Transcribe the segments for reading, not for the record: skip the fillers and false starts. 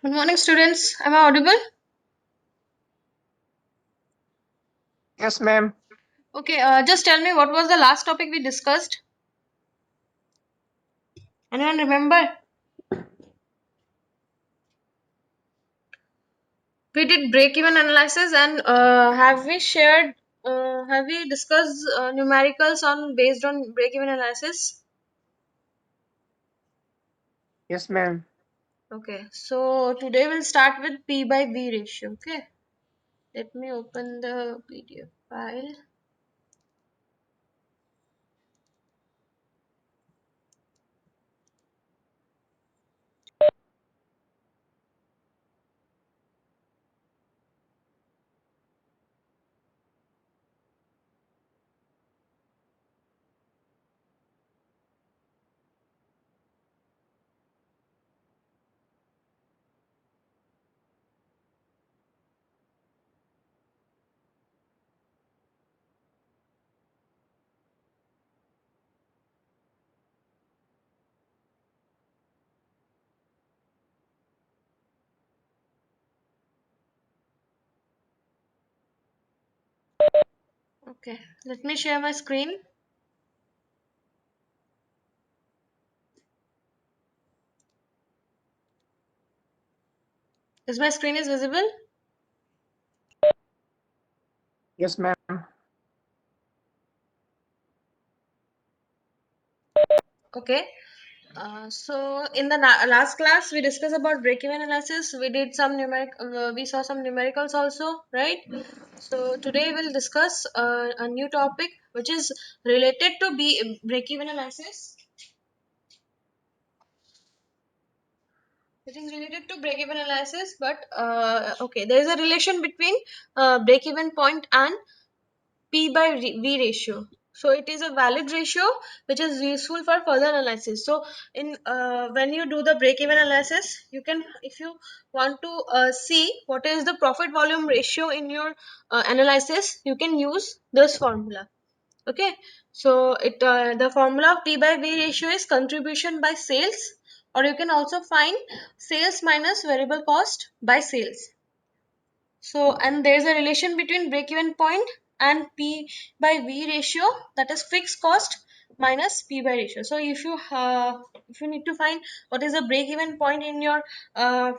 Good morning, students. Am I audible? Yes, ma'am. Okay, just tell me what was the last topic we discussed? Anyone remember? We did break-even analysis and have we discussed numericals on based on break-even analysis? Yes, ma'am. Okay, so today we'll start with P by V ratio. Okay, let me open the PDF file. Okay, let me share my screen. Is my screen is visible? Yes, ma'am. Okay. So in the last class we discussed about break-even analysis. We did some we saw some numericals also, right? So today we'll discuss a new topic which is related to break-even analysis. It is related to break-even analysis, but okay, there is a relation between break-even point and P by V ratio. So it is a valid ratio which is useful for further analysis. So in when you do the break-even analysis, you can, if you want to see what is the profit volume ratio in your analysis, you can use this formula. Okay, so the formula of P by V ratio is contribution by sales, or you can also find sales minus variable cost by sales. So, and there is a relation between break-even point and P by V ratio, that is fixed cost minus P by ratio. So, if you need to find what is the break-even point in your uh,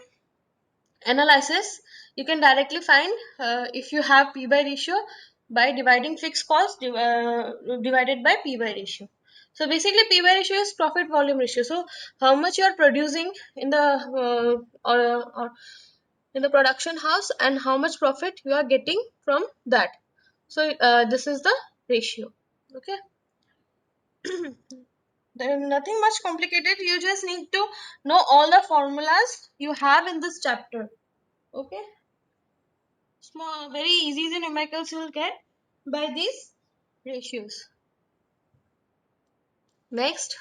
analysis, you can directly find if you have P by ratio by dividing fixed cost divided by P by ratio. So basically, P by ratio is profit volume ratio. So how much you are producing in the or in the production house and how much profit you are getting from that. So this is the ratio. Okay, there is nothing much complicated. You just need to know all the formulas you have in this chapter. Okay, small, very easy numericals you will get by these ratios. Next,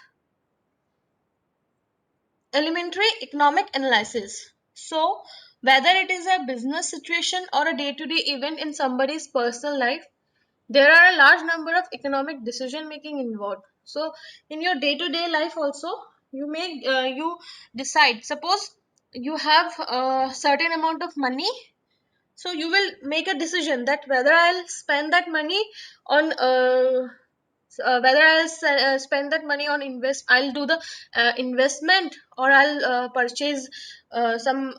elementary economic analysis. So whether it is a business situation or a day-to-day event in somebody's personal life, there are a large number of economic decision making involved. So in your day to day life also, you decide, suppose you have a certain amount of money, so you will make a decision that whether I'll spend that money on whether spend that money on I'll do the investment, or I'll purchase some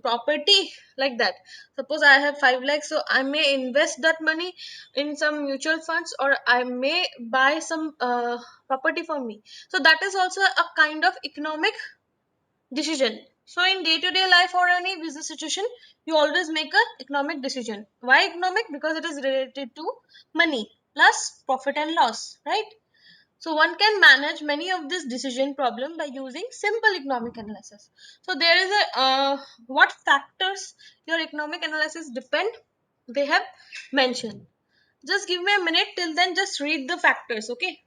property, like that. Suppose I have 5 lakhs, so I may invest that money in some mutual funds, or I may buy some property for me. So that is also a kind of economic decision. So in day to day life or any business situation, you always make a economic decision. Why economic? Because it is related to money plus profit and loss, right? So one can manage many of this decision problem by using simple economic analysis. So there is a what factors your economic analysis depend, they have mentioned. Just give me a minute, till then just read the factors. Okay.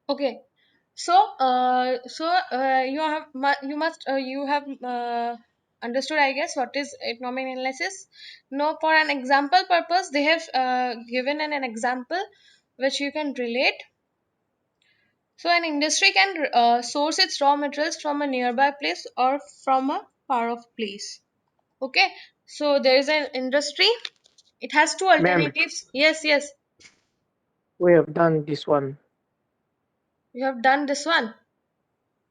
Okay. So, you have understood, I guess, what is economic analysis. No, for an example purpose, they have given an example which you can relate. So, an industry can source its raw materials from a nearby place or from a far off place. Okay. So, there is an industry. It has two Ma'am, alternatives. Yes, yes. we have done this one. You have done this one.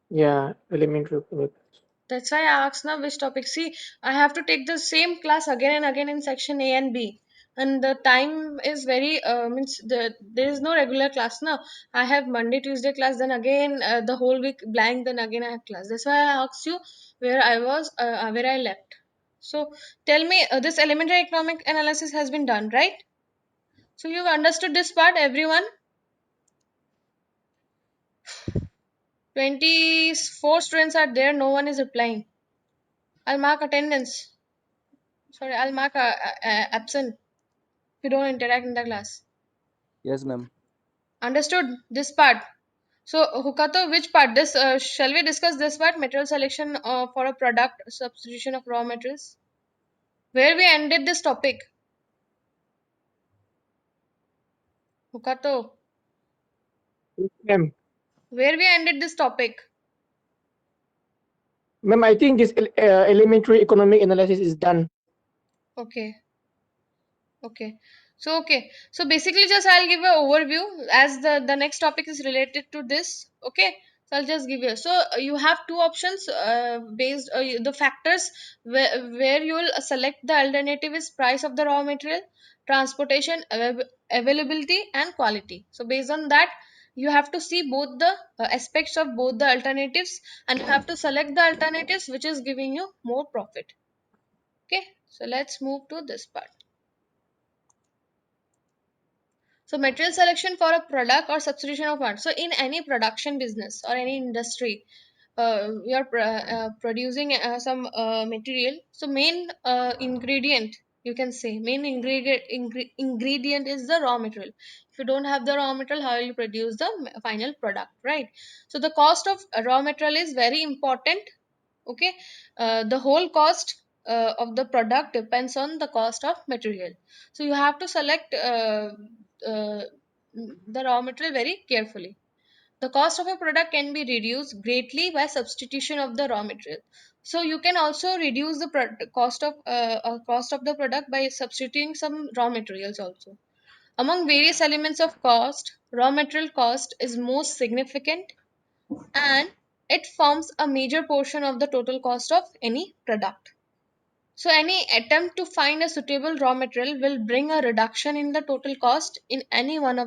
Yeah, elementary economics. That's why I asked now which topic. See, I have to take the same class again and again in section A and B, and the time is very means there is no regular class now. I have Monday, Tuesday class, then again the whole week blank, then again I have class. That's why I asked you where I left. So tell me, this elementary economic analysis has been done, right? So you've understood this part, everyone. 24 students are there. No one is replying. I'll mark attendance. Sorry, I'll mark absent if you don't interact in the class. Yes, ma'am. Understood this part. So, Hukato, which part? This shall we discuss this part? Material selection for a product, substitution of raw materials. Where we ended this topic, Hukato. Yes, ma'am. Where we ended this topic. Ma'am, I think this elementary economic analysis is done. Okay. Okay. So basically just I'll give an overview as the next topic is related to this. Okay. So I'll just give you. So you have two options based the factors where you will select the alternative is price of the raw material, transportation, availability and quality. So based on that you have to see both the aspects of both the alternatives and you have to select the alternatives which is giving you more profit. Okay. So let's move to this part. So material selection for a product or substitution of one. So in any production business or any industry, we are producing some material. So main ingredient, you can say main ingredient is the raw material. If you don't have the raw material, how will you produce the final product, right? So the cost of raw material is very important. Okay. The whole cost of the product depends on the cost of material. So you have to select uh, the raw material very carefully. The cost of a product can be reduced greatly by substitution of the raw material. So you can also reduce the cost of the product by substituting some raw materials also. Among various elements of cost, raw material cost is most significant and it forms a major portion of the total cost of any product. So any attempt to find a suitable raw material will bring a reduction in the total cost in any one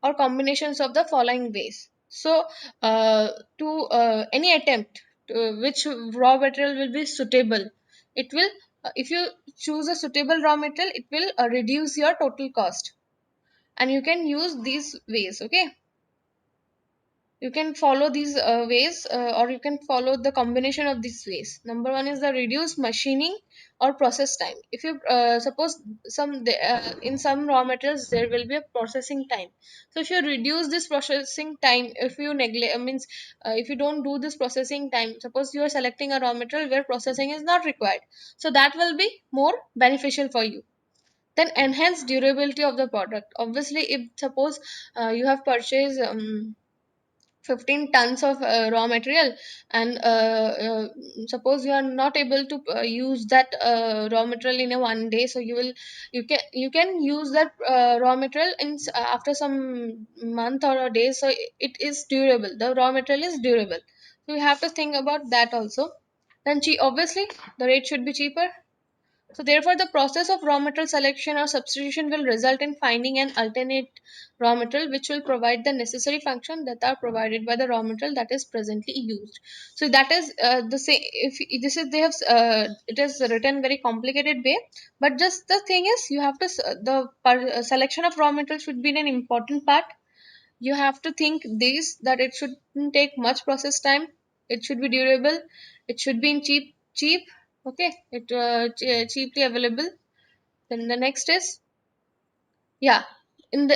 or combinations of the following ways. So to any attempt which raw material will be suitable, it will if you choose a suitable raw material, it will reduce your total cost, and you can use these ways. Okay, you can follow these ways or you can follow the combination of these ways. Number one is the reduced machining or process time. If you suppose in some raw materials there will be a processing time, so if you reduce this processing time, if you neglect means if you don't do this processing time, suppose you are selecting a raw material where processing is not required, so that will be more beneficial for you. Then enhance durability of the product. Obviously if suppose you have purchased 15 tons of raw material and suppose you are not able to use that raw material in a one day, so you can use that raw material after some month or a day, so it is durable, the raw material is durable. So you have to think about that also. Then obviously the rate should be cheaper. So therefore, the process of raw material selection or substitution will result in finding an alternate raw material which will provide the necessary function that are provided by the raw material that is presently used. So that is the same. If this is they have it is written very complicated way, but just the thing is you have to selection of raw material should be an important part. You have to think this that it shouldn't take much process time, it should be durable, it should be in cheap. Okay, cheaply available. Then the next is, yeah, In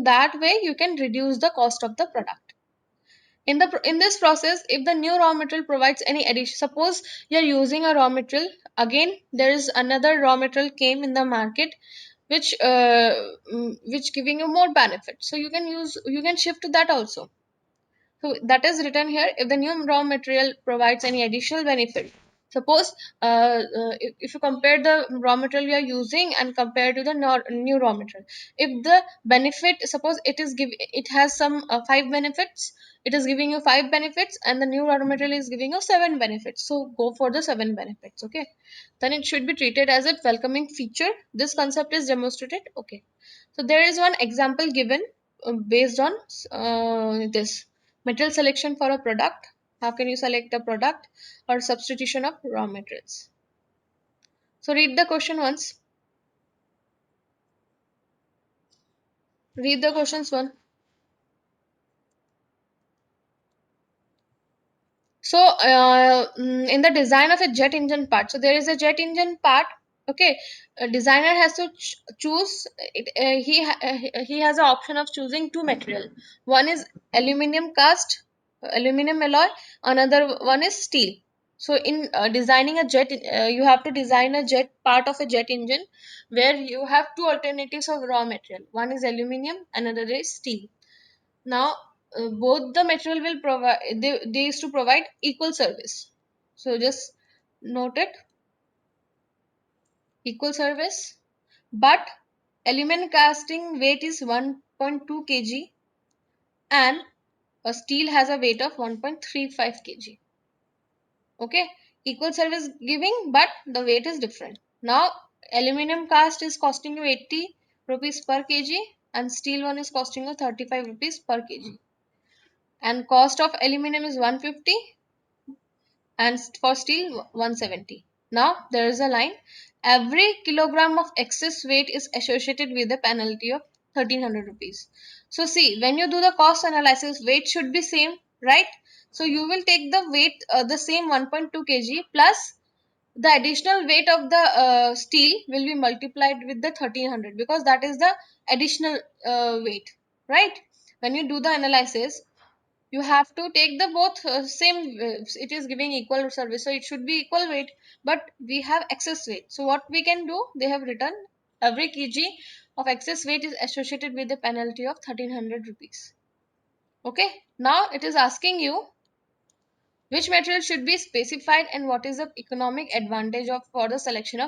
that way you can reduce the cost of the product. In this process, if the new raw material provides any addition, suppose you're using a raw material, again there is another raw material came in the market which which giving you more benefit, so you can shift to that also. So that is written here, if the new raw material provides any additional benefit. Suppose if you compare the raw material you are using and compare to the new raw material, if the benefit, suppose it has some five benefits, it is giving you five benefits, and the new raw material is giving you seven benefits, so go for the seven benefits. Okay, then it should be treated as a welcoming feature. This concept is demonstrated. Okay, so there is one example given based on this material selection for a product. How can you select a product or substitution of raw materials? So read the question once. Read the questions one. So in the design of a jet engine part, so there is a jet engine part. Okay, a designer has to choose it, he has an option of choosing two material. One is aluminum cast, aluminum alloy. Another one is steel. So in designing a jet, you have to design a jet part of a jet engine where you have two alternatives of raw material. One is aluminum, another is steel. Now both the material will provide, they used to provide equal service. So just note it, equal service. But aluminum casting weight is 1.2 kg and a steel has a weight of 1.35 kg. Okay, equal service giving, but the weight is different. Now aluminum cast is costing you 80 rupees per kg and steel one is costing you 35 rupees per kg, and cost of aluminum is 150 and for steel 170. Now there is a line, every kilogram of excess weight is associated with a penalty of 1300 rupees. So see, when you do the cost analysis, weight should be same, right? So you will take the weight, the same 1.2 kg plus the additional weight of the steel will be multiplied with the 1300, because that is the additional weight, right? When you do the analysis, you have to take the both same, it is giving equal service, so it should be equal weight, but we have excess weight. So what we can do, they have written every kg of excess weight is associated with the penalty of 1300 rupees. Okay, now it is asking you which material should be specified and what is the economic advantage of for the selection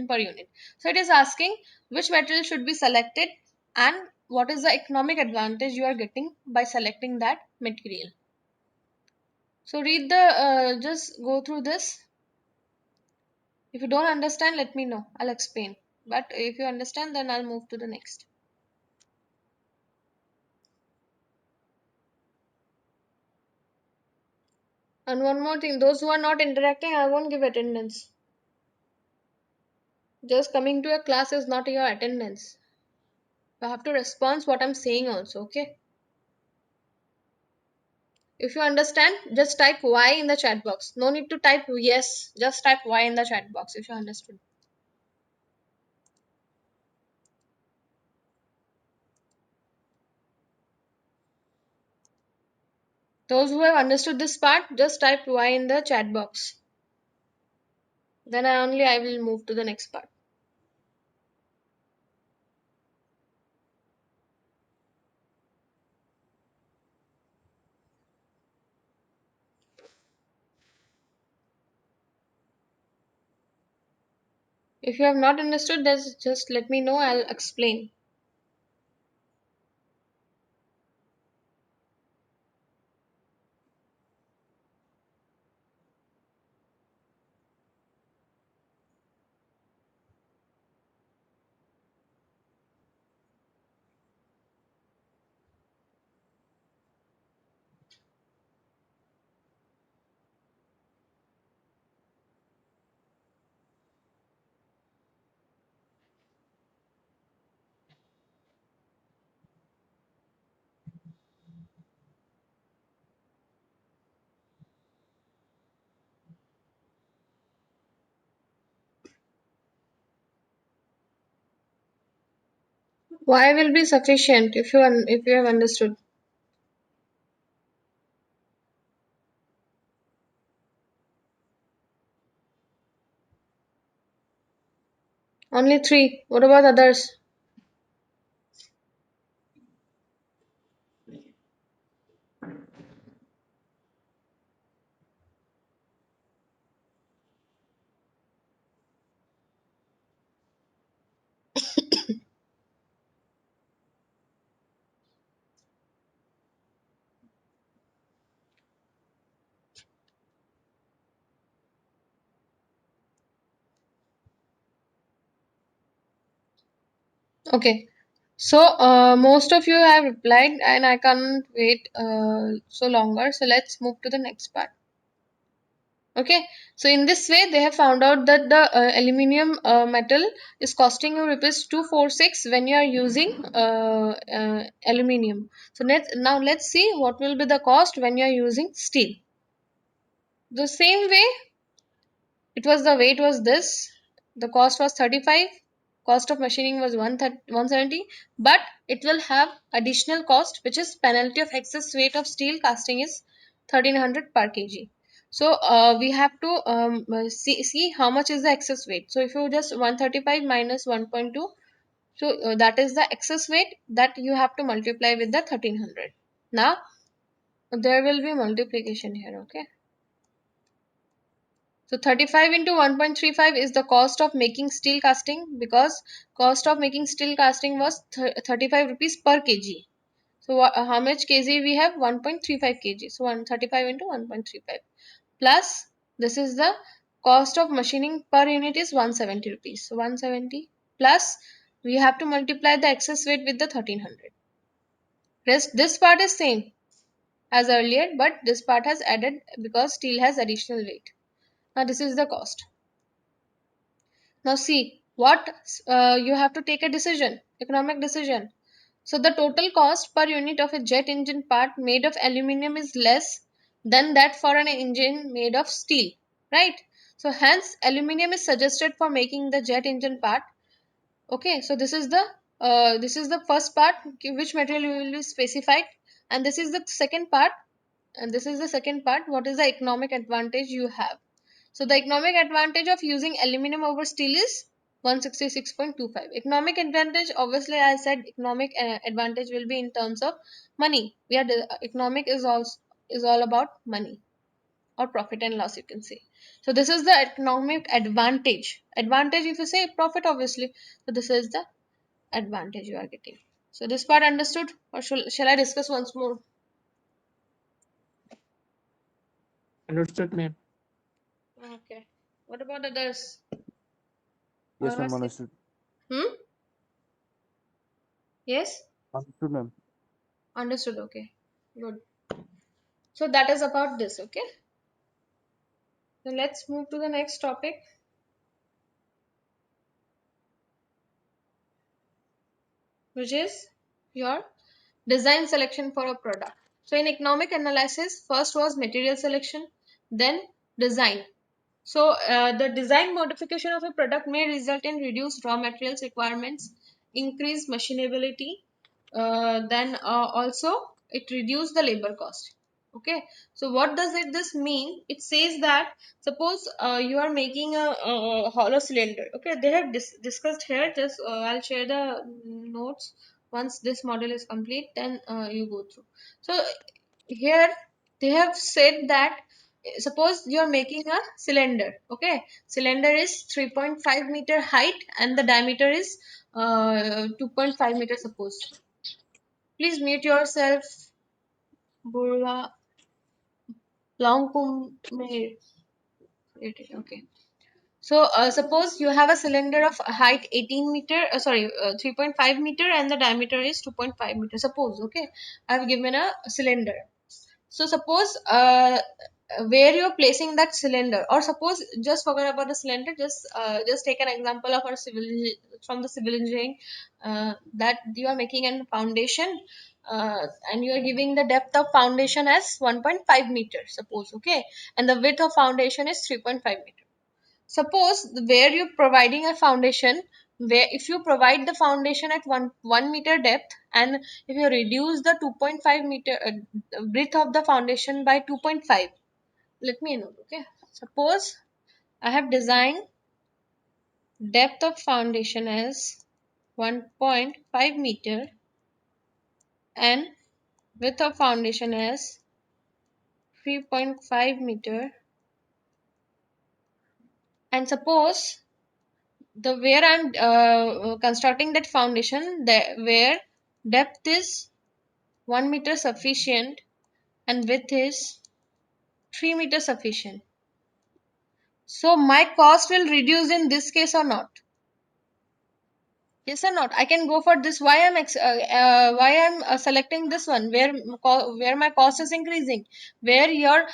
per unit. So it is asking which material should be selected and what is the economic advantage you are getting by selecting that material. So read the, just go through this. If you don't understand, let me know. I'll explain. But if you understand, then I'll move to the next. And one more thing, those who are not interacting, I won't give attendance. Just coming to a class is not your attendance. You have to respond what I'm saying also, okay? If you understand, just type Y in the chat box. No need to type yes. Just type Y in the chat box if you understood. Those who have understood this part, just type Y in the chat box. Then I will move to the next part. If you have not understood, just let me know. I'll explain. Why will be sufficient if if you have understood? Only three. What about others? Okay. So most of you have replied, and I can't wait so longer. So let's move to the next part. Okay. So in this way, they have found out that the aluminium metal is costing you rupees 246 when you are using aluminium. So let's see what will be the cost when you are using steel. The same way, it was the weight was this. The cost was 35. Cost of machining was 170. But it will have additional cost, which is penalty of excess weight of steel casting is 1300 per kg. So we have to see how much is the excess weight. So if you just 135 minus 1.2, so that is the excess weight that you have to multiply with the 1300. Now there will be multiplication here. Okay. So 35 into 1.35 is the cost of making steel casting, because cost of making steel casting was 35 rupees per kg. So how much kg we have? 1.35 kg. So 135 into 1.35 plus this is the cost of machining per unit is 170 rupees. So 170 plus we have to multiply the excess weight with the 1300. Rest this part is same as earlier, but this part has added because steel has additional weight. Now this is the cost. Now see what you have to take a decision, economic decision. So the total cost per unit of a jet engine part made of aluminum is less than that for an engine made of steel, right? So hence aluminum is suggested for making the jet engine part. Okay, so this is the first part, okay, which material will be specified, and this is the second part, and this is the second part. What is the economic advantage you have? So the economic advantage of using aluminum over steel is 166.25. Economic advantage, obviously, I said economic advantage will be in terms of money. Economic is all about money or profit and loss, you can say. So this is the economic advantage. Advantage, if you say profit, obviously. So this is the advantage you are getting. So this part understood, or shall I discuss once more? Understood, ma'am. Okay. What about others? Yes, ma'am, Others? understood. Hmm. Yes. Understood, ma'am. Understood. Okay. Good. So that is about this. Okay. So let's move to the next topic, which is your design selection for a product. So in economic analysis, first was material selection, then design. So the design modification of a product may result in reduced raw materials requirements, increased machinability, then also it reduce the labor cost. Okay, so what does this mean? It says that suppose you are making a hollow cylinder. Okay, they have discussed here. Just I'll share the notes once this model is complete. Then you go through. So here they have said that suppose you are making a cylinder. Okay, cylinder is 3.5 meter height and the diameter is 2.5 meter. Suppose, please mute yourself, Burla Longkum Meher. Okay. So suppose you have a cylinder of height 18 meter, 3.5 meter, and the diameter is 2.5 meter. Suppose, okay, I have given a cylinder. So suppose where you're placing that cylinder, or suppose just forget about the cylinder, just take an example of our from the civil engineering, that you are making a foundation, and you are giving the depth of foundation as 1.5 meters, suppose, okay, and the width of foundation is 3.5 meters. Suppose where you're providing a foundation, where if you provide the foundation at 1 meter depth, and if you reduce the 2.5 meter width of the foundation by 2.5, let me note. Okay, suppose I have designed depth of foundation as 1.5 meter and width of foundation as 3.5 meter, and suppose the where I'm constructing that foundation, where depth is 1 meter sufficient and width is 3 meter sufficient. So my cost will reduce in this case or not? Yes or not? I can go for this. Why I'm selecting this one where my cost is increasing, where your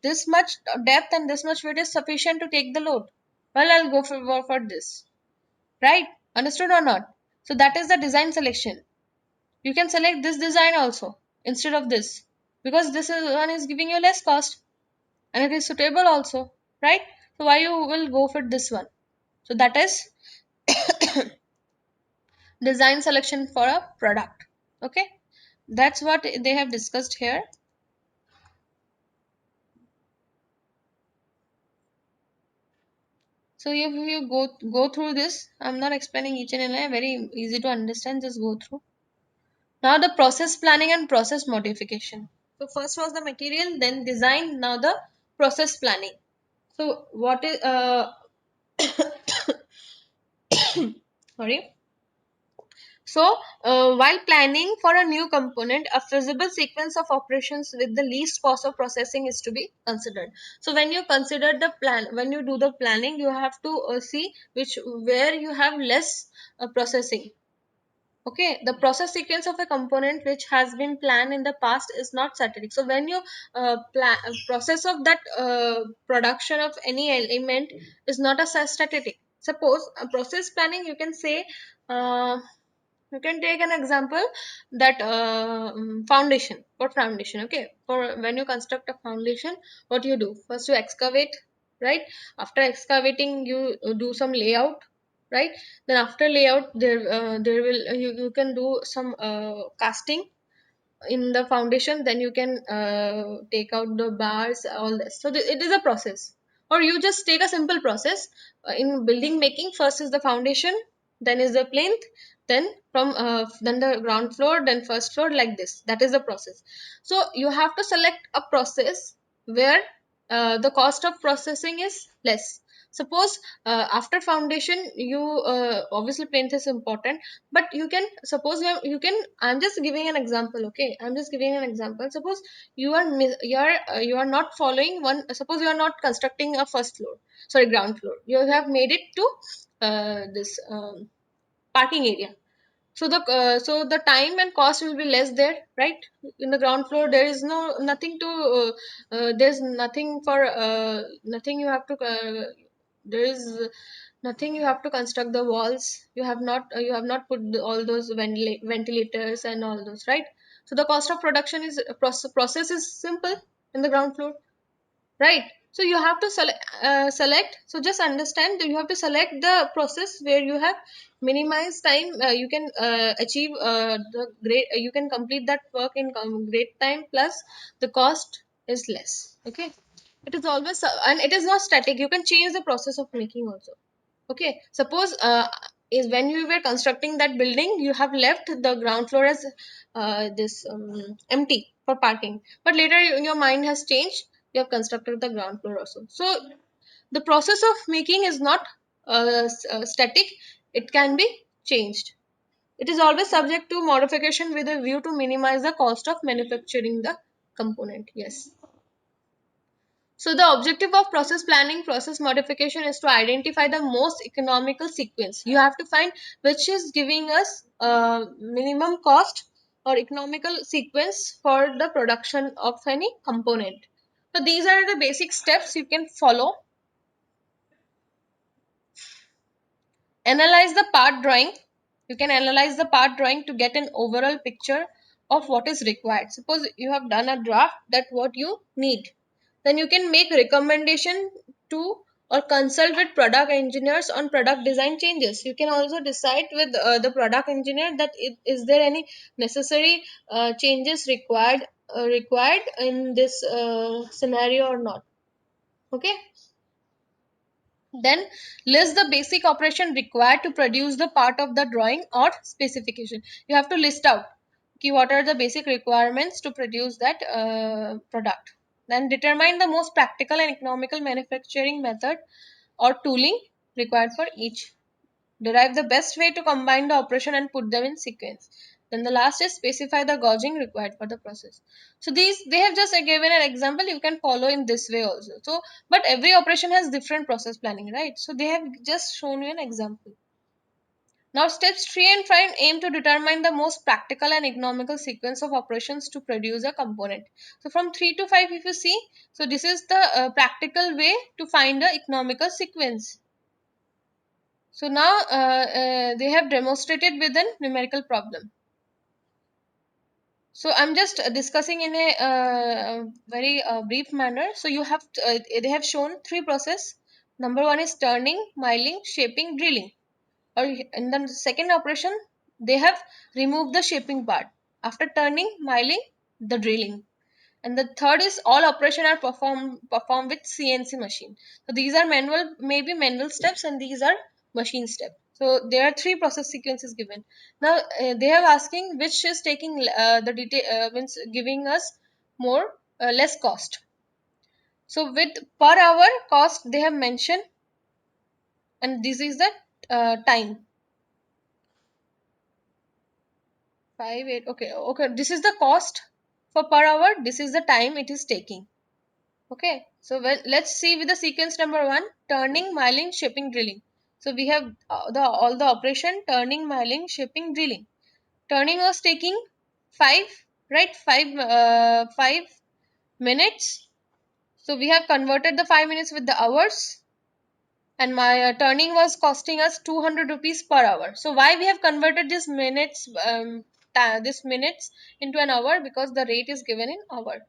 this much depth and this much width is sufficient to take the load. Well, I'll go for this. Right? Understood or not? So that is the design selection. You can select this design also instead of this, because one is giving you less cost and it is suitable also, right? So why you will go for this one? So that is design selection for a product. Okay, that's what they have discussed here. So if you go through this, I'm not explaining each and every, very easy to understand, just go through. Now the process planning and process modification. So first was the material, then design, now the process planning. So what is sorry. So while planning for a new component, a feasible sequence of operations with the least cost of processing is to be considered. So when you consider the plan, when you do the planning, you have to see where you have less processing. Okay, the process sequence of a component which has been planned in the past is not static. So when you process of that production of any element is not a static. Suppose a process planning, you can say, you can take an example that foundation. For foundation, okay, for when you construct a foundation, what you do first, you excavate, right? After excavating, you do some layout, right? Then after layout, there will you can do some casting in the foundation, then you can take out the bars, all this. So it is a process. Or you just take a simple process in building making. First is the foundation, then is the plinth, then the ground floor, then first floor, like this. That is the process. So you have to select a process where the cost of processing is less. Suppose after foundation, you obviously plinth is important, but you can suppose you can, I'm just giving an example. Okay, I'm just giving an example. Suppose you are not following one. Suppose you are not constructing a first floor, sorry, ground floor. You have made it to this parking area. So the time and cost will be less there, right? In the ground floor, there is nothing to there's nothing for nothing you have to there is nothing you have to construct the walls. You have not put all those ventilators and all those, right? So the cost of production is process is simple in the ground floor, right? So you have to select. So just understand that you have to select the process where you have minimized time. You can achieve the great you can complete that work in great time, plus the cost is less. Okay, it is always and it is not static. You can change the process of making also. Okay, suppose is when you were constructing that building, you have left the ground floor as this empty for parking, but later your mind has changed. You have constructed the ground floor also. So the process of making is not static. It can be changed. It is always subject to modification with a view to minimize the cost of manufacturing the component. Yes. So the objective of process planning, process modification is to identify the most economical sequence. You have to find which is giving us minimum cost or economical sequence for the production of any component. So these are the basic steps you can follow. Analyze the part drawing. You can analyze the part drawing to get an overall picture of what is required. Suppose you have done a draft that what you need, then you can make recommendation to or consult with product engineers on product design changes. You can also decide with the product engineer that is there any necessary changes required in this scenario or not. Okay. Then list the basic operation required to produce the part of the drawing or specification. You have to list out what are the basic requirements to produce that product. Then determine the most practical and economical manufacturing method or tooling required for each. Derive the best way to combine the operation and put them in sequence. Then the last is specify the gauging required for the process. So these, they have just given an example, you can follow in this way also. So but every operation has different process planning, right? So they have just shown you an example. Now steps 3 and 5 aim to determine the most practical and economical sequence of operations to produce a component. So from 3 to 5 if you see, so this is the practical way to find the economical sequence. So now they have demonstrated with a numerical problem. So I'm just discussing in a very brief manner. So you have they have shown three process. Number one is turning, milling, shaping, drilling. Or in the second operation, they have removed the shaping part. After turning, milling, the drilling. And the third is all operation are performed with CNC machine. So these are manual, maybe manual steps, and these are machine steps. So there are three process sequences given. Now they are asking which is taking the detail means giving us more less cost. So with per hour cost they have mentioned, and this is the time. 5 8, okay, this is the cost for per hour, this is the time it is taking. Okay, so let's see with the sequence number one: turning, milling, shaping, drilling. So we have the all the operation: turning, milling, shaping, drilling. Turning was taking 5, right? 5 minutes. So we have converted the 5 minutes with the hours, and my turning was costing us 200 rupees per hour. So why we have converted this minutes into an hour? Because the rate is given in hour.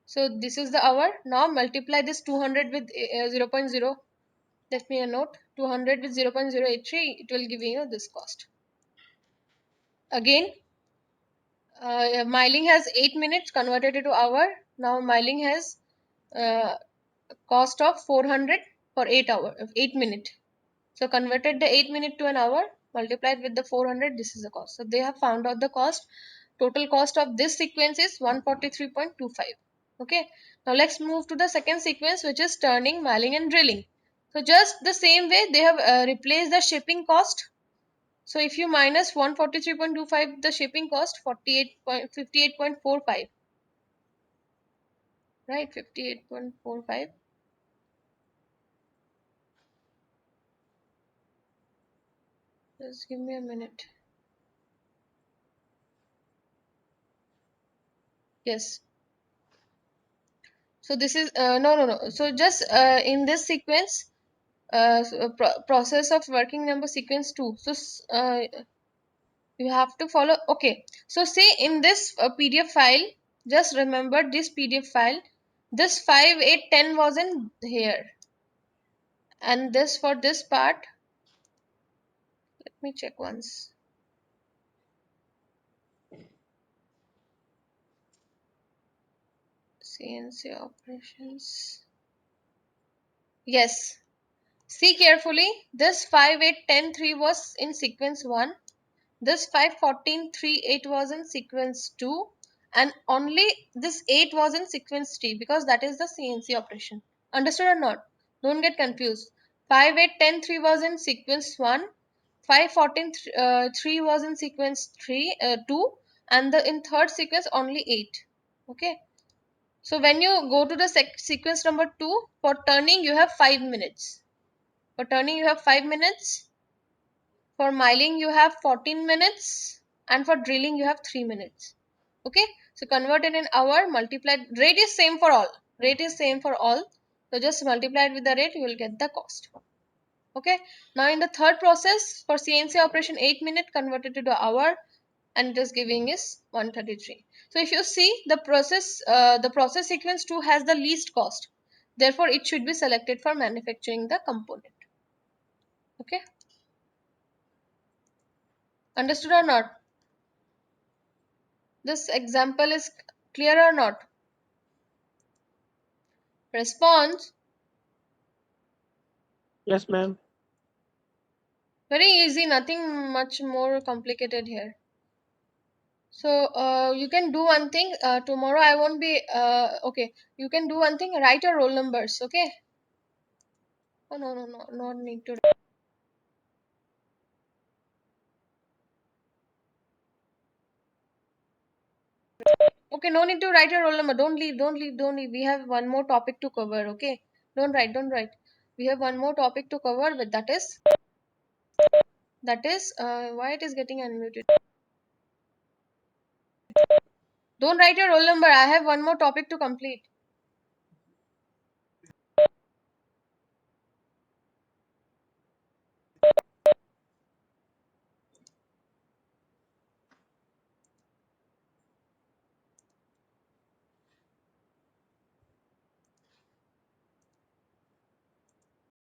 So this is the hour. Now multiply this 200 with 0 0.0. Let me a note. 200 with 0.083. It will give you this cost. Again, miling has 8 minutes converted into hour. Now miling has uh, cost of 400 for 8 minute. So converted the 8 minute to an hour, multiplied with the 400. This is the cost. So they have found out the cost. Total cost of this sequence is 143.25. Okay. Now let's move to the second sequence, which is turning, milling, and drilling. So just the same way they have replaced the shipping cost. So if you minus 143.25 the shipping cost, 58.45, right? 58.45. Just give me a minute. Yes. So this is no. So just in this sequence, process of working number sequence 2. So you have to follow. Okay. So see in this PDF file, just remember this PDF file. This 5 8 10 was in here, and this for this part. Let me check once. CNC operations. Yes. See carefully. This 5 8 10 3 was in sequence 1. This 5 14 3 8 was in sequence 2, and only this 8 was in sequence 3 because that is the CNC operation. Understood or not? Don't get confused. 5 8 10 3 was in sequence 1, 5 14 3 was in sequence 2, and the in third sequence only 8. Okay. So when you go to the sequence number 2, for turning you have 5 minutes. For turning you have 5 minutes. For miling, you have 14 minutes, and for drilling, you have 3 minutes. Okay, so converted in hour, multiplied, rate is same for all. Rate is same for all. So just multiply it with the rate, you will get the cost. Okay, now in the third process, for CNC operation, 8 minute converted to the hour, and it is giving is 133. So if you see the process sequence 2 has the least cost. Therefore, it should be selected for manufacturing the component. Okay. Understood or not? This example is clear or not? Response. Yes, ma'am. Very easy, nothing much more complicated here. So you can do one thing. Tomorrow I won't be okay. You can do one thing. Write your roll numbers. Okay. Oh no, no need to. Okay, no need to write your roll number. Don't leave. We have one more topic to cover. Okay. Don't write. We have one more topic to cover. With that is why it is getting unmuted. Don't write your roll number. I have one more topic to complete.